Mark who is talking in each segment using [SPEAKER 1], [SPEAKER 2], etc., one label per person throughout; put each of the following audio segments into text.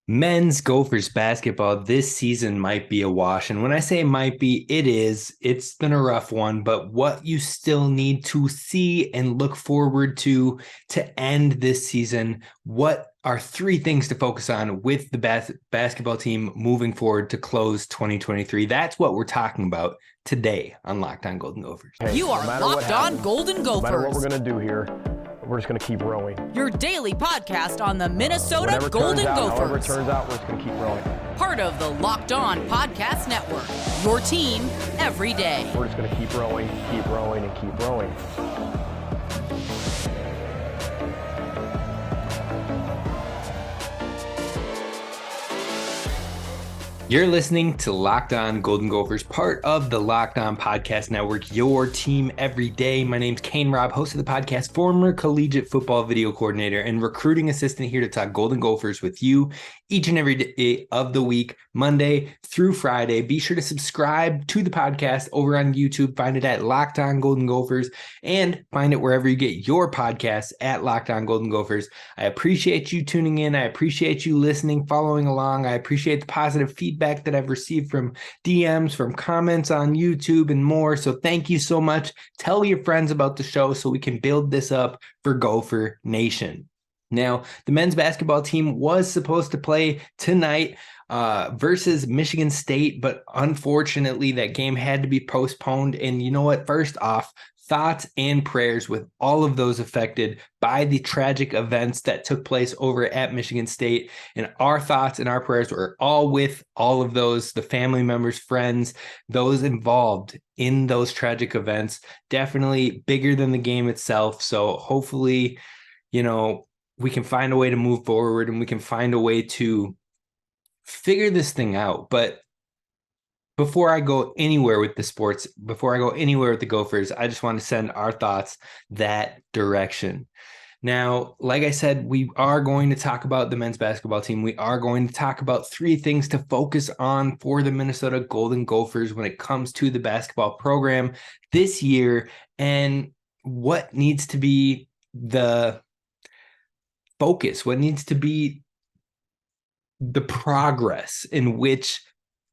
[SPEAKER 1] Men's Gophers basketball this season might be a wash. And when I say might be, it is. It's been a rough one, but what you still need to see and look forward to end this season, what are three things to focus on with the basketball team moving forward to close 2023? That's what we're talking about today on Locked On Golden Gophers.
[SPEAKER 2] Hey,
[SPEAKER 3] you are Locked On Golden Gophers.
[SPEAKER 2] No matter what we're going to do here, we're just going to keep rowing.
[SPEAKER 3] Your daily podcast on the Minnesota Golden Gophers.
[SPEAKER 2] However it turns out, we're just going to keep rowing.
[SPEAKER 3] Part of the Locked On Podcast Network. Your team every day.
[SPEAKER 2] We're just going to keep rowing, and keep rowing.
[SPEAKER 1] You're listening to Locked On Golden Gophers, part of the Locked On Podcast Network, your team every day. My name's Kane Rob, host of the podcast, former collegiate football video coordinator, and recruiting assistant here to talk Golden Gophers with you each and every day of the week, Monday through Friday. Be sure to subscribe to the podcast over on YouTube. Find it at Locked On Golden Gophers and find it wherever you get your podcasts at Locked On Golden Gophers. I appreciate you tuning in. I appreciate you listening, following along. I appreciate the positive feedback that I've received from DMs, from comments on YouTube and more. So thank you so much. Tell your friends about the show so we can build this up for Gopher Nation. Now, the men's basketball team was supposed to play tonight versus Michigan State, but unfortunately that game had to be postponed. And you know what? First off, thoughts and prayers with all of those affected by the tragic events that took place over at Michigan State. And our thoughts and our prayers were all with all of those, the family members, friends, those involved in those tragic events. Definitely bigger than the game itself. So hopefully, we can find a way to move forward and we can find a way to figure this thing out. But before I go anywhere with the sports, before I go anywhere with the Gophers, I just want to send our thoughts that direction. Now, like I said, we are going to talk about the men's basketball team. We are going to talk about three things to focus on for the Minnesota Golden Gophers when it comes to the basketball program this year and what needs to be the focus, what needs to be the progress in which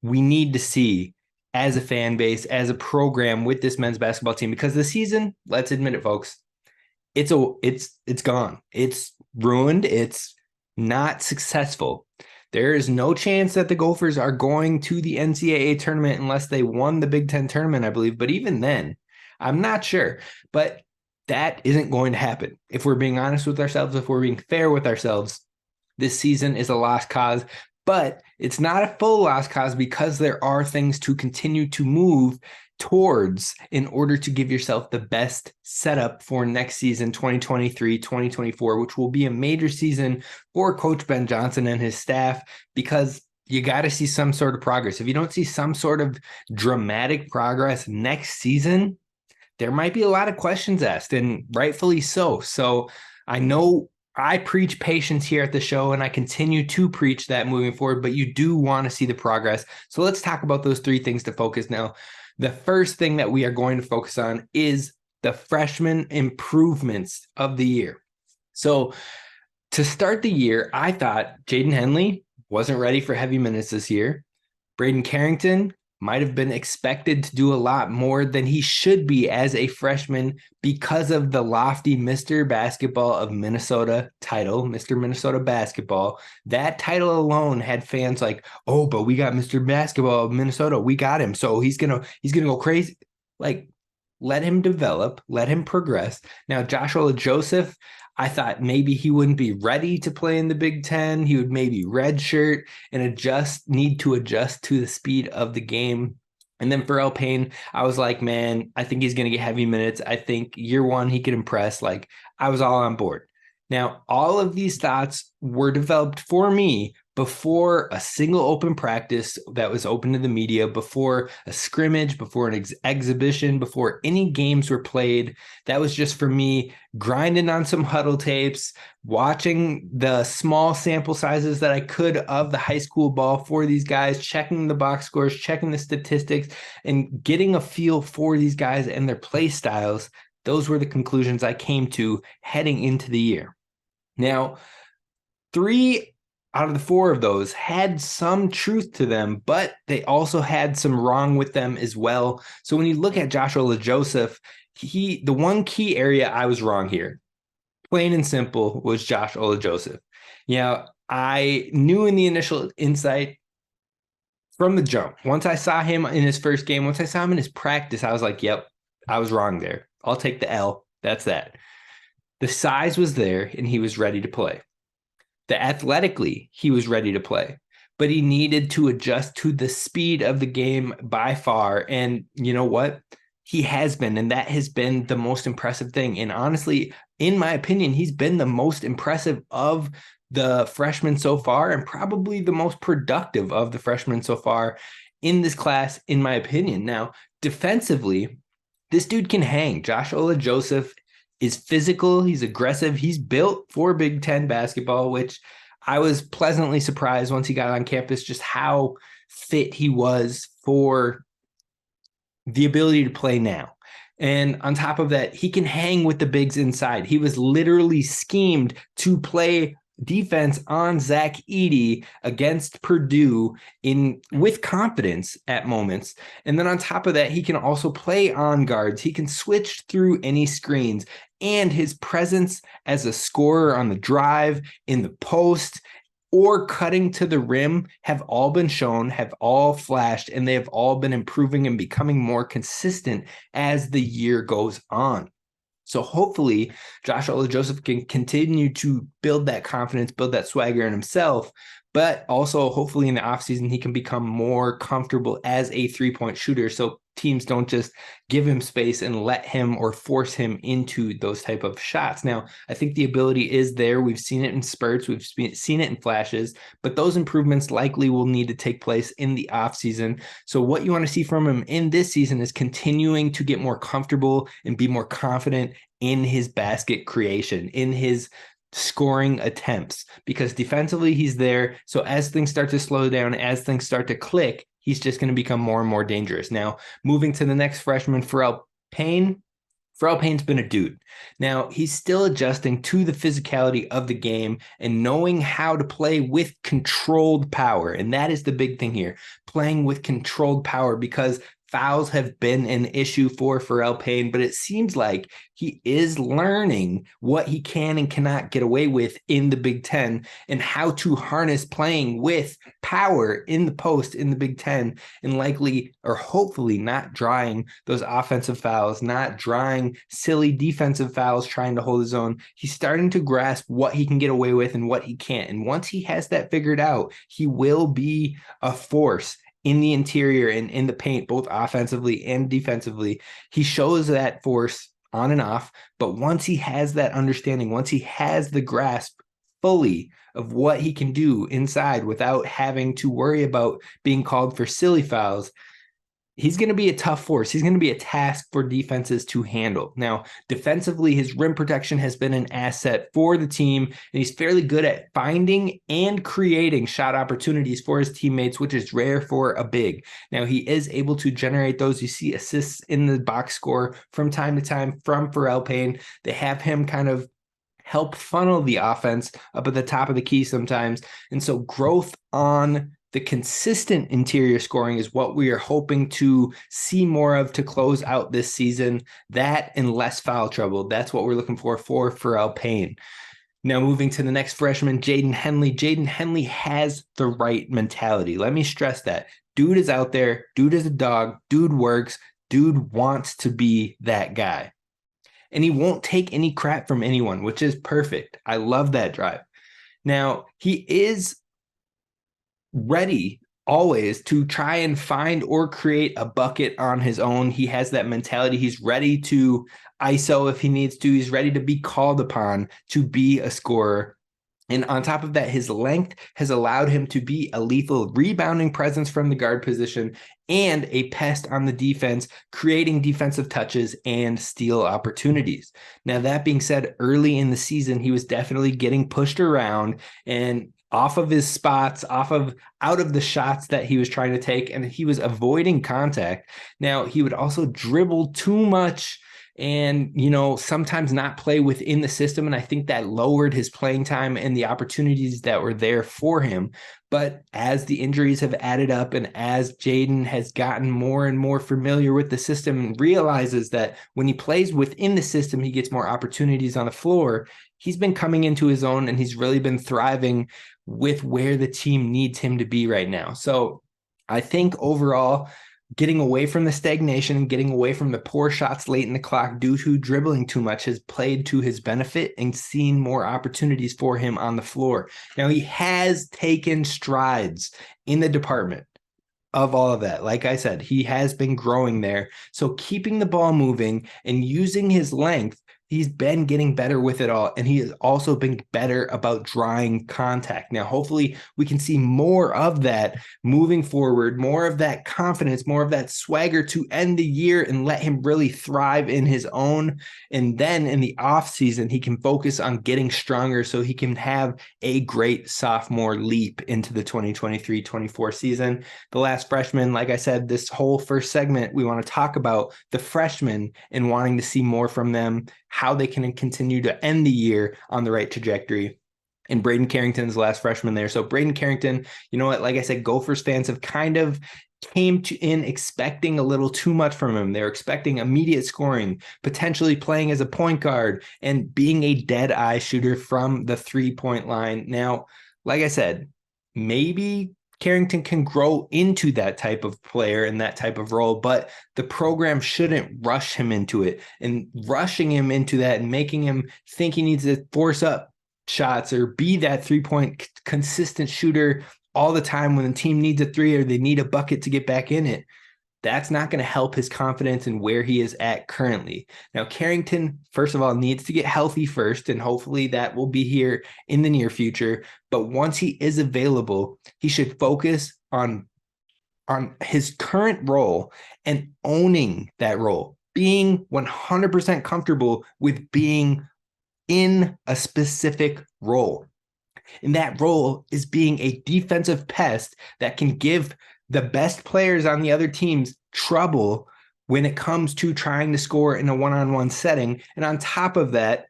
[SPEAKER 1] we need to see as a fan base, as a program with this men's basketball team, because the season, let's admit it, folks, it's gone. It's ruined. It's not successful. There is no chance that the Gophers are going to the NCAA tournament unless they won the Big Ten tournament, I believe. But even then, I'm not sure. But that isn't going to happen. If we're being honest with ourselves, if we're being fair with ourselves, this season is a lost cause, but it's not a full lost cause because there are things to continue to move towards in order to give yourself the best setup for next season, 2023-2024, which will be a major season for Coach Ben Johnson and his staff, because you got to see some sort of progress. If you don't see some sort of dramatic progress next season, there might be a lot of questions asked, and rightfully so. So I know I preach patience here at the show, and I continue to preach that moving forward, but you do want to see the progress. So let's talk about those three things to focus now. The first thing that we are going to focus on is the freshman improvements of the year. So to start the year, I thought Jaden Henley wasn't ready for heavy minutes this year. Braden Carrington might have been expected to do a lot more than he should be as a freshman because of the lofty Mr. Basketball of Minnesota title, Mr. Minnesota Basketball. That title alone had fans like, oh, but we got Mr. Basketball of Minnesota. We got him. So he's gonna go crazy. Like, let him develop, let him progress. Now, Ola-Joseph, I thought maybe he wouldn't be ready to play in the Big Ten. He would maybe redshirt and need to adjust to the speed of the game. And then Pharrell Payne, I was like, man, I think he's going to get heavy minutes. I think year one, he could impress. Like, I was all on board. Now, all of these thoughts were developed for me before a single open practice that was open to the media, before a scrimmage, before an exhibition, before any games were played. That was just for me grinding on some huddle tapes, watching the small sample sizes that I could of the high school ball for these guys, checking the box scores, checking the statistics, and getting a feel for these guys and their play styles. Those were the conclusions I came to heading into the year. Now, three out of the 4 of those had some truth to them, but they also had some wrong with them as well. So when you look at Josh Ola-Joseph, the one key area I was wrong here, plain and simple, was Josh Ola-Joseph. I knew in the initial insight from the jump, once I saw him in his first game, once I saw him in his practice, I was like, yep, I was wrong there. I'll take the L. That's that. The size was there and he was ready to play. Athletically, he was ready to play, but he needed to adjust to the speed of the game by far. And you know what? He has been, and that has been the most impressive thing. And honestly, in my opinion, he's been the most impressive of the freshmen so far, and probably the most productive of the freshmen so far in this class, in my opinion. Now, defensively, this dude can hang. Josh Ola-Joseph is physical. He's aggressive. He's built for Big Ten basketball, which I was pleasantly surprised once he got on campus, just how fit he was for the ability to play now. And on top of that, he can hang with the bigs inside. He was literally schemed to play defense on Zach Edey against Purdue with confidence at moments. And then on top of that, he can also play on guards. He can switch through any screens, and his presence as a scorer on the drive, in the post, or cutting to the rim have all been shown, have all flashed, and they have all been improving and becoming more consistent as the year goes on. So hopefully Josh Ola-Joseph can continue to build that confidence, build that swagger in himself, but also hopefully in the offseason he can become more comfortable as a three-point shooter, so teams don't just give him space and let him or force him into those type of shots. Now, I think the ability is there. We've seen it in spurts. We've seen it in flashes, but those improvements likely will need to take place in the offseason. So what you want to see from him in this season is continuing to get more comfortable and be more confident in his basket creation, in his scoring attempts, because defensively he's there. So as things start to slow down, as things start to click, he's just going to become more and more dangerous. Now, moving to the next freshman, Pharrell Payne. Pharrell Payne's been a dude. Now, he's still adjusting to the physicality of the game and knowing how to play with controlled power. And that is the big thing here, playing with controlled power, because fouls have been an issue for Pharrell Payne, but it seems like he is learning what he can and cannot get away with in the Big Ten and how to harness playing with power in the post in the Big Ten, and likely or hopefully not drawing those offensive fouls, not drawing silly defensive fouls trying to hold his own. He's starting to grasp what he can get away with and what he can't. And once he has that figured out, he will be a force in the interior and in the paint, both offensively and defensively. He shows that force on and off, but once he has that understanding, once he has the grasp fully of what he can do inside without having to worry about being called for silly fouls, he's going to be a tough force. He's going to be a task for defenses to handle. Now, defensively, his rim protection has been an asset for the team, and he's fairly good at finding and creating shot opportunities for his teammates, which is rare for a big. Now, he is able to generate those. You see assists in the box score from time to time from Pharrell Payne. They have him kind of help funnel the offense up at the top of the key sometimes. And so growth on the consistent interior scoring is what we are hoping to see more of to close out this season. That and less foul trouble. That's what we're looking for Pharrell Payne. Now moving to the next freshman, Jaden Henley. Jaden Henley has the right mentality. Let me stress that. Dude is out there. Dude is a dog. Dude works. Dude wants to be that guy. And he won't take any crap from anyone, which is perfect. I love that drive. Now, he is ready always to try and find or create a bucket on his own. He has that mentality. He's ready to ISO if he needs to. He's ready to be called upon to be a scorer. And on top of that, his length has allowed him to be a lethal rebounding presence from the guard position and a pest on the defense, creating defensive touches and steal opportunities. Now, that being said, early in the season, he was definitely getting pushed around and off of his spots, out of the shots that he was trying to take, and he was avoiding contact. Now, he would also dribble too much and, sometimes not play within the system. And I think that lowered his playing time and the opportunities that were there for him. But as the injuries have added up and as Jaden has gotten more and more familiar with the system and realizes that when he plays within the system, he gets more opportunities on the floor, he's been coming into his own and he's really been thriving with where the team needs him to be right now. So I think overall, getting away from the stagnation and getting away from the poor shots late in the clock due to dribbling too much has played to his benefit and seen more opportunities for him on the floor. Now, he has taken strides in the department of all of that. Like I said, he has been growing there. So keeping the ball moving and using his length, he's been getting better with it all, and he has also been better about drawing contact. Now, hopefully we can see more of that moving forward, more of that confidence, more of that swagger to end the year and let him really thrive in his own. And then in the offseason, he can focus on getting stronger so he can have a great sophomore leap into the 2023-24 season. The last freshman, like I said, this whole first segment, we want to talk about the freshmen and wanting to see more from them, how they can continue to end the year on the right trajectory. And Braden Carrington's the last freshman there. So Braden Carrington, you know what, like I said, Gophers fans have kind of came in expecting a little too much from him. They're expecting immediate scoring, potentially playing as a point guard and being a dead eye shooter from the 3-point line. Now, like I said, maybe Carrington can grow into that type of player and that type of role, but the program shouldn't rush him into it, and rushing him into that and making him think he needs to force up shots or be that 3-point consistent shooter all the time when the team needs a three or they need a bucket to get back in it. That's not going to help his confidence in where he is at currently. Now, Carrington, first of all, needs to get healthy first, and hopefully that will be here in the near future. But once he is available, he should focus on his current role and owning that role, being 100% comfortable with being in a specific role. And that role is being a defensive pest that can give the best players on the other teams trouble when it comes to trying to score in a one-on-one setting. And on top of that,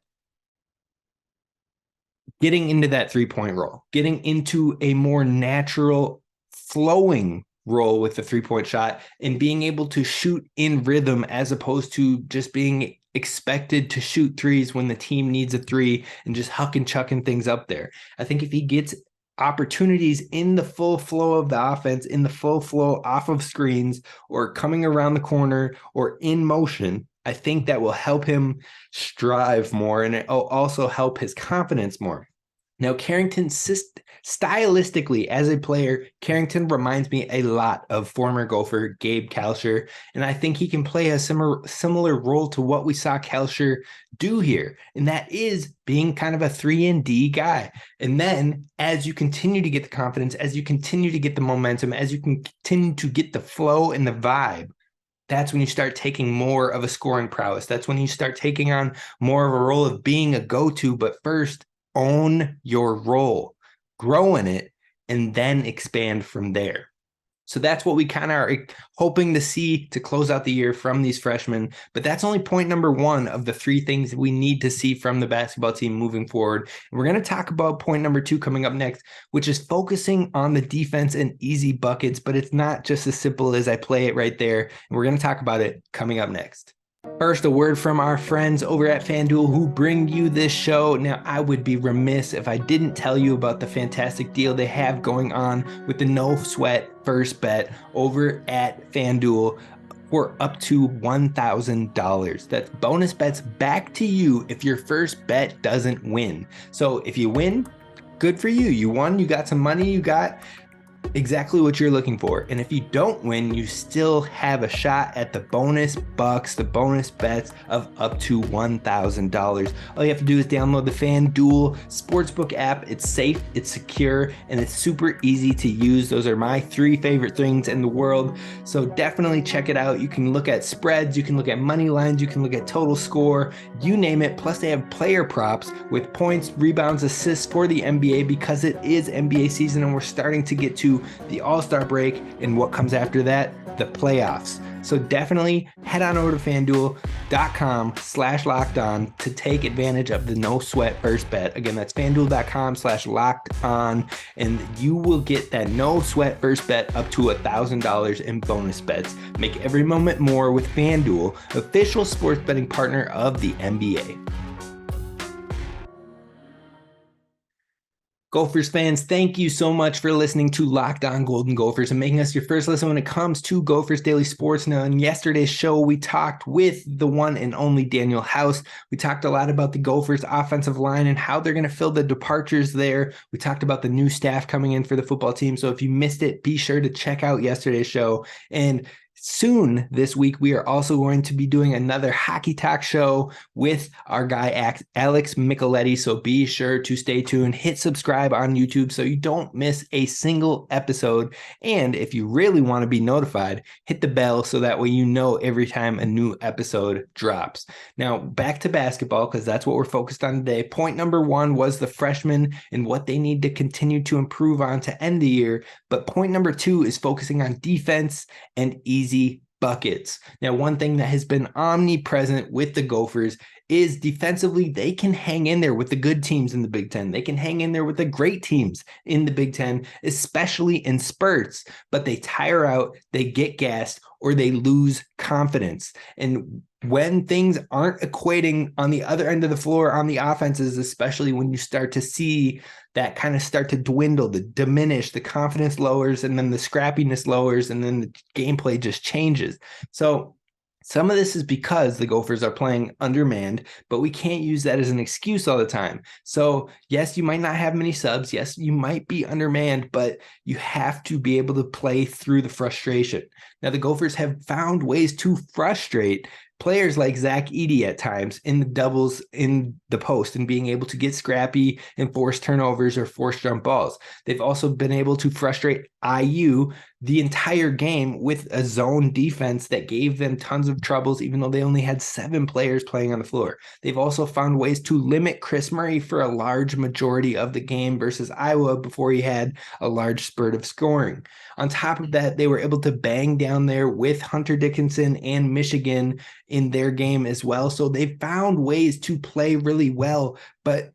[SPEAKER 1] getting into that 3-point role, getting into a more natural flowing role with the 3-point shot and being able to shoot in rhythm as opposed to just being expected to shoot threes when the team needs a three and just hucking chucking things up there. I think if he gets opportunities in the full flow of the offense, in the full flow off of screens or coming around the corner or in motion, I think that will help him strive more, and it will also help his confidence more. Now, Carrington, stylistically as a player, Carrington reminds me a lot of former Gopher Gabe Kalsher, and I think he can play a similar role to what we saw Kalsher do here, and that is being kind of a 3-and-D guy. And then as you continue to get the confidence, as you continue to get the momentum, as you continue to get the flow and the vibe, that's when you start taking more of a scoring prowess. That's when you start taking on more of a role of being a go-to, but first, own your role, grow in it, and then expand from there. So that's what we kind of are hoping to see to close out the year from these freshmen. But that's only point number one of the 3 things that we need to see from the basketball team moving forward. And we're going to talk about point number 2 coming up next, which is focusing on the defense and easy buckets. But it's not just as simple as I play it right there. And we're going to talk about it coming up next. First, a word from our friends over at FanDuel who bring you this show. Now, I would be remiss if I didn't tell you about the fantastic deal they have going on with the no sweat first bet over at FanDuel for up to $1,000. That's bonus bets back to you if your first bet doesn't win. So if you win, good for you. You won, you got some money, you got exactly what you're looking for. And if you don't win, you still have a shot at the bonus bucks, the bonus bets of up to $1,000. All you have to do is download the FanDuel Sportsbook app. It's safe, it's secure, and it's super easy to use. Those are my 3 favorite things in the world. So definitely check it out. You can look at spreads, you can look at money lines, you can look at total score, you name it. Plus they have player props with points, rebounds, assists for the NBA because it is NBA season and we're starting to get to into the All-Star break and what comes after that, the playoffs. So definitely head on over to FanDuel.com/lockedon to take advantage of the no sweat first bet. Again, that's FanDuel.com/lockedon, and you will get that no sweat first bet up to $1,000 in bonus bets. Make every moment more with FanDuel, official sports betting partner of the NBA. Gophers fans, thank you so much for listening to Locked On Golden Gophers and making us your first listen when it comes to Gophers Daily Sports. Now, in yesterday's show, we talked with the one and only Daniel House. We talked a lot about the Gophers offensive line and how they're going to fill the departures there. We talked about the new staff coming in for the football team. So if you missed it, be sure to check out yesterday's show. And soon this week, we are also going to be doing another Hockey Talk show with our guy, Alex Micheletti. So be sure to stay tuned, hit subscribe on YouTube so you don't miss a single episode. And if you really want to be notified, hit the bell so that way you know every time a new episode drops. Now, back to basketball, because that's what we're focused on today. Point number one was the freshmen and what they need to continue to improve on to end the year. But point number two is focusing on defense and easy buckets. Now, one thing that has been omnipresent with the Gophers is defensively, they can hang in there with the good teams in the Big Ten. They can hang in there with the great teams in the Big Ten, especially in spurts, but they tire out, they get gassed, or they lose confidence. And when things aren't equating on the other end of the floor on the offenses, especially when you start to see that kind of start to dwindle, the diminish, the confidence lowers, and then the scrappiness lowers, and then the gameplay just changes. So some of this is because the Gophers are playing undermanned, but we can't use that as an excuse all the time. So yes, you might not have many subs. Yes, you might be undermanned, but you have to be able to play through the frustration. Now, the Gophers have found ways to frustrate players like Zach Edey at times in the doubles in the post and being able to get scrappy and force turnovers or force jump balls. They've also been able to frustrate IU the entire game with a zone defense that gave them tons of troubles, even though they only had 7 players playing on the floor. They've also found ways to limit Chris Murray for a large majority of the game versus Iowa before he had a large spurt of scoring. On top of that, they were able to bang down there with Hunter Dickinson and Michigan in their game as well. So they found ways to play really well, but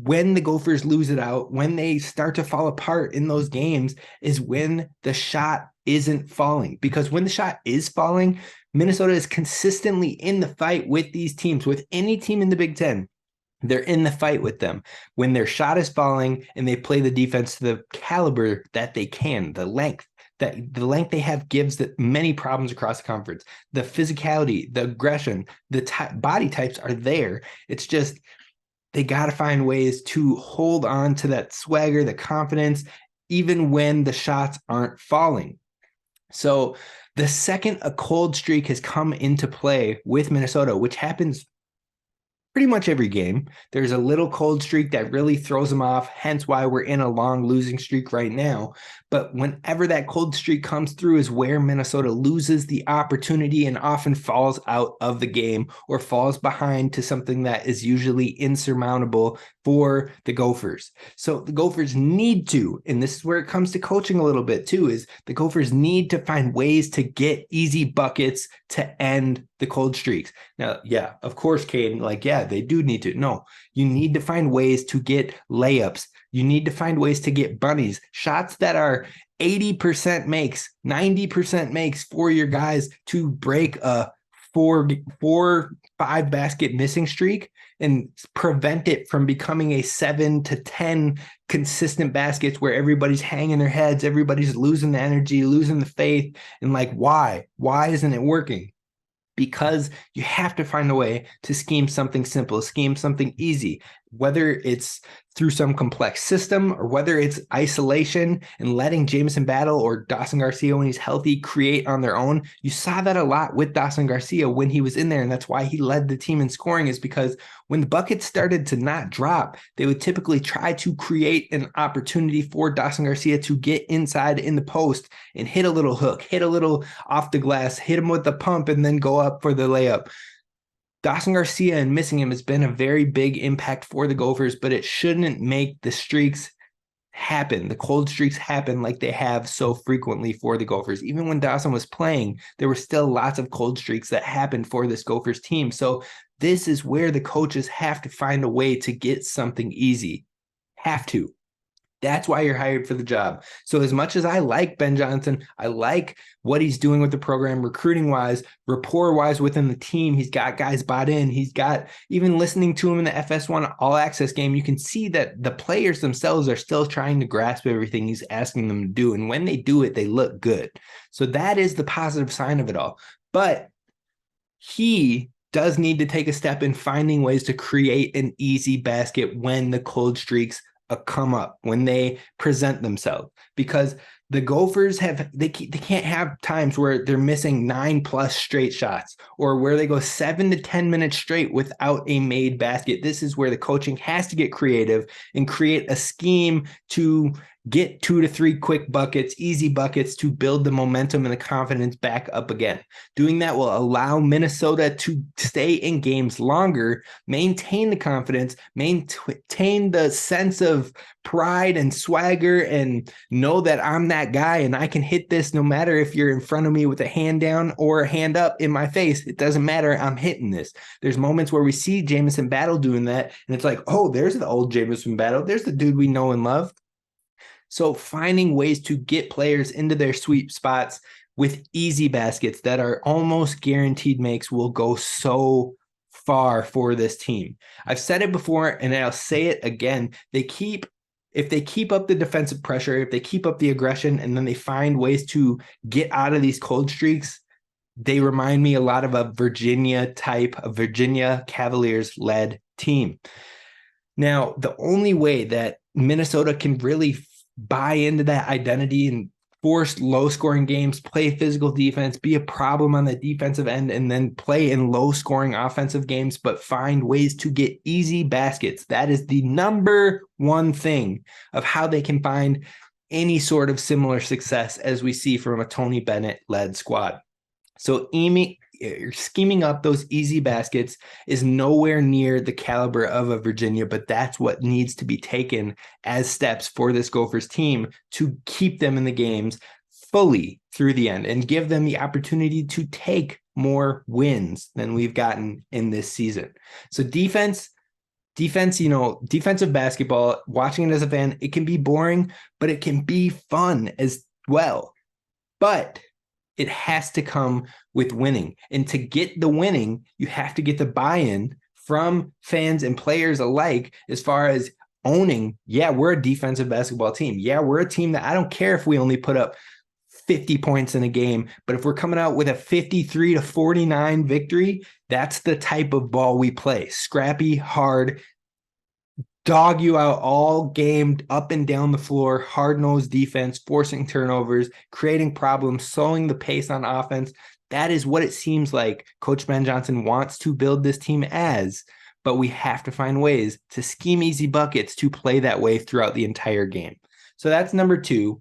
[SPEAKER 1] when the Gophers lose it out, when they start to fall apart in those games, is when the shot isn't falling. Because when the shot is falling, Minnesota is consistently in the fight with these teams, with any team in the Big Ten. They're in the fight with them when their shot is falling and they play the defense to the caliber that they can, the length they have gives that many problems across the conference. The physicality, the aggression, the body types are there. It's just they got to find ways to hold on to that swagger, the confidence, even when the shots aren't falling. So the second a cold streak has come into play with Minnesota, which happens pretty much every game, there's a little cold streak that really throws them off, hence why we're in a long losing streak right now. But whenever that cold streak comes through is where Minnesota loses the opportunity and often falls out of the game or falls behind to something that is usually insurmountable for the Gophers. So the Gophers need to, and this is where it comes to coaching a little bit too, is the Gophers need to find ways to get easy buckets to end the cold streaks. Now, yeah, of course, Caden, yeah, they do need to. No, you need to find ways to get layups. You need to find ways to get bunnies, shots that are 80% makes, 90% makes for your guys to break a 4-5 basket missing streak and prevent it from becoming a 7 to 10 consistent baskets where everybody's hanging their heads, everybody's losing the energy, losing the faith, and why isn't it working? Because you have to find a way to scheme something simple, scheme something easy, whether it's through some complex system or whether it's isolation and letting Jamison Battle or Dawson Garcia, when he's healthy, create on their own. You saw that a lot with Dawson Garcia when he was in there, and that's why he led the team in scoring, is because when the buckets started to not drop, they would typically try to create an opportunity for Dawson Garcia to get inside in the post and hit a little hook, hit a little off the glass, hit him with the pump, and then go up for the layup. Dawson Garcia and missing him has been a very big impact for the Gophers, but it shouldn't make the streaks happen. The cold streaks happen like they have so frequently for the Gophers. Even when Dawson was playing, there were still lots of cold streaks that happened for this Gophers team. So this is where the coaches have to find a way to get something easy. Have to. That's why you're hired for the job. So as much as I like Ben Johnson, I like what he's doing with the program, recruiting-wise, rapport-wise within the team. He's got guys bought in. He's got, even listening to him in the FS1 All-Access game, you can see that the players themselves are still trying to grasp everything he's asking them to do. And when they do it, they look good. So that is the positive sign of it all. But he does need to take a step in finding ways to create an easy basket when the cold streaks come up, when they present themselves, because the Gophers they can't have times where they're missing 9+ straight shots or where they go 7 to 10 minutes straight without a made basket. This is where the coaching has to get creative and create a scheme to get 2 to 3 quick buckets, easy buckets, to build the momentum and the confidence back up again. Doing that will allow Minnesota to stay in games longer, maintain the confidence, maintain the sense of pride and swagger, and know that I'm that guy and I can hit this no matter if you're in front of me with a hand down or a hand up in my face. It doesn't matter. I'm hitting this. There's moments where we see Jamison Battle doing that, and it's like, oh, there's the old Jamison Battle. There's the dude we know and love. So finding ways to get players into their sweet spots with easy baskets that are almost guaranteed makes will go so far for this team. I've said it before and I'll say it again. If they keep up the defensive pressure, if they keep up the aggression, and then they find ways to get out of these cold streaks, they remind me a lot of a Virginia Cavaliers led team. Now, the only way that Minnesota can really buy into that identity and force low-scoring games, play physical defense, be a problem on the defensive end, and then play in low-scoring offensive games, but find ways to get easy baskets. That is the number one thing of how they can find any sort of similar success as we see from a Tony Bennett-led squad. So scheming up those easy baskets is nowhere near the caliber of a Virginia, but that's what needs to be taken as steps for this Gophers team to keep them in the games fully through the end and give them the opportunity to take more wins than we've gotten in this season. So defense, defensive basketball, watching it as a fan, it can be boring, but it can be fun as well. But it has to come with winning. And to get the winning, you have to get the buy-in from fans and players alike as far as owning, yeah, we're a defensive basketball team. Yeah, we're a team that I don't care if we only put up 50 points in a game, but if we're coming out with a 53-49 victory, that's the type of ball we play. Scrappy, hard, dog you out all game, up and down the floor, hard-nosed defense, forcing turnovers, creating problems, slowing the pace on offense. That is what it seems like Coach Ben Johnson wants to build this team as, but we have to find ways to scheme easy buckets to play that way throughout the entire game. So that's number 2,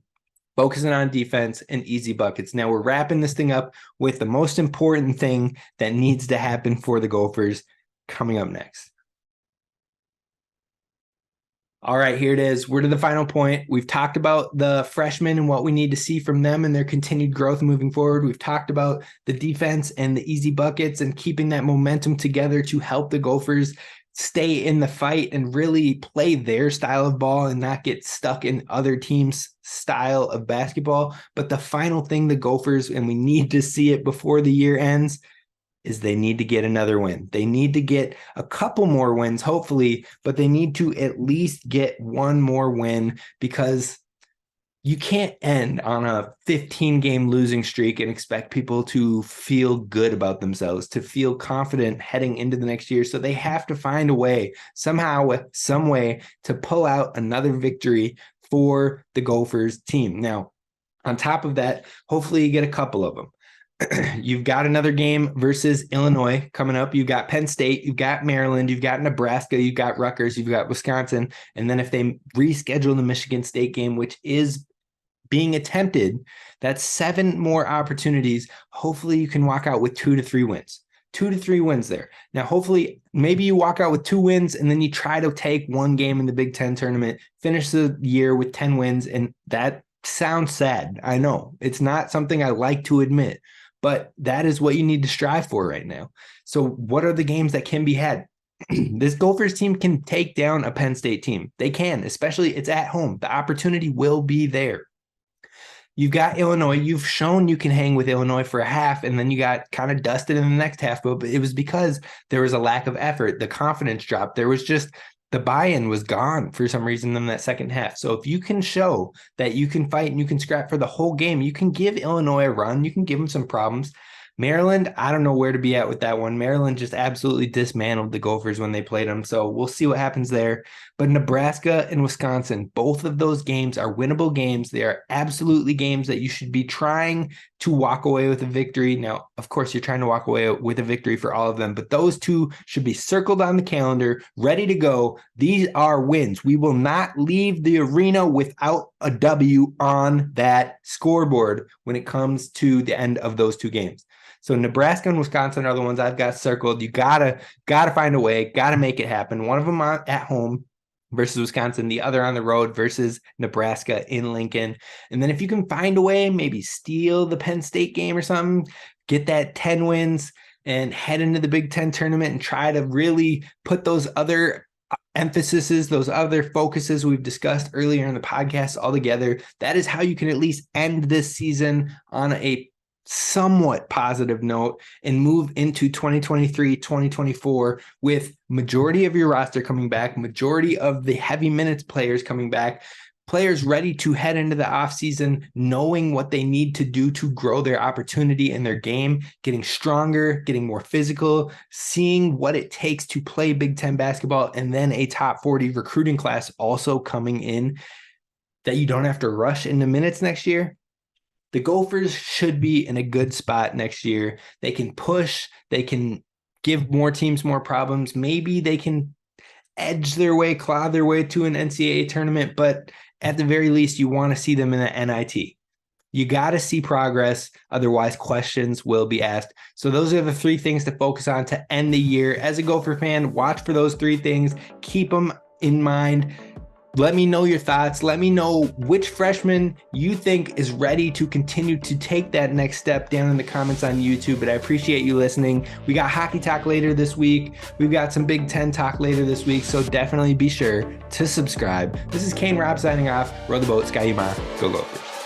[SPEAKER 1] focusing on defense and easy buckets. Now we're wrapping this thing up with the most important thing that needs to happen for the Gophers coming up next. All right, here it is. We're to the final point. We've talked about the freshmen and what we need to see from them and their continued growth moving forward. We've talked about the defense and the easy buckets and keeping that momentum together to help the Gophers stay in the fight and really play their style of ball and not get stuck in other teams' style of basketball. But the final thing the Gophers, and we need to see it before the year ends, is they need to get another win. They need to get a couple more wins, hopefully, but they need to at least get one more win, because you can't end on a 15-game losing streak and expect people to feel good about themselves, to feel confident heading into the next year. So they have to find a way, somehow, some way, to pull out another victory for the Gophers team. Now, on top of that, hopefully you get a couple of them. You've got another game versus Illinois coming up. You've got Penn State, you've got Maryland, you've got Nebraska, you've got Rutgers, you've got Wisconsin. And then if they reschedule the Michigan State game, which is being attempted, that's 7 more opportunities. Hopefully you can walk out with 2 to 3 wins. 2 to 3 wins there. Now, hopefully, maybe you walk out with 2 wins and then you try to take one game in the Big Ten tournament, finish the year with 10 wins. And that sounds sad. I know it's not something I like to admit, but that is what you need to strive for right now. So what are the games that can be had? This Gophers team can take down a Penn State team. They can, especially it's at home. The opportunity will be there. You've got Illinois. You've shown you can hang with Illinois for a half, and then you got kind of dusted in the next half. But it was because there was a lack of effort. The confidence dropped. There was just the buy-in was gone for some reason in that second half. So if you can show that you can fight and you can scrap for the whole game, you can give Illinois a run. You can give them some problems. Maryland, I don't know where to be at with that one. Maryland just absolutely dismantled the Gophers when they played them. So we'll see what happens there. But Nebraska and Wisconsin, both of those games are winnable games. They are absolutely games that you should be trying to walk away with a victory. Now, of course, you're trying to walk away with a victory for all of them, but those two should be circled on the calendar, ready to go. These are wins. We will not leave the arena without a W on that scoreboard when it comes to the end of those 2 games. So Nebraska and Wisconsin are the ones I've got circled. You gotta find a way, gotta make it happen. One of them at home versus Wisconsin, the other on the road versus Nebraska in Lincoln. And then if you can find a way, maybe steal the Penn State game or something, get that 10 wins and head into the Big Ten tournament and try to really put those other emphases, those other focuses we've discussed earlier in the podcast all together. That is how you can at least end this season on a somewhat positive note and move into 2023, 2024 with majority of your roster coming back, majority of the heavy minutes players coming back, players ready to head into the offseason, knowing what they need to do to grow their opportunity in their game, getting stronger, getting more physical, seeing what it takes to play Big Ten basketball, and then a top 40 recruiting class also coming in that you don't have to rush into minutes next year. The Gophers should be in a good spot next year. They can push. They can give more teams more problems. Maybe they can edge their way, claw their way to an NCAA tournament. But at the very least, you want to see them in the NIT. You got to see progress. Otherwise, questions will be asked. So those are the 3 things to focus on to end the year. As a Gopher fan, watch for those 3 things. Keep them in mind. Let me know your thoughts. Let me know which freshman you think is ready to continue to take that next step down in the comments on YouTube. But I appreciate you listening. We got hockey talk later this week. We've got some Big Ten talk later this week. So definitely be sure to subscribe. This is Kane Rob signing off. Row the boat, Sky Yuma. Go Gophers.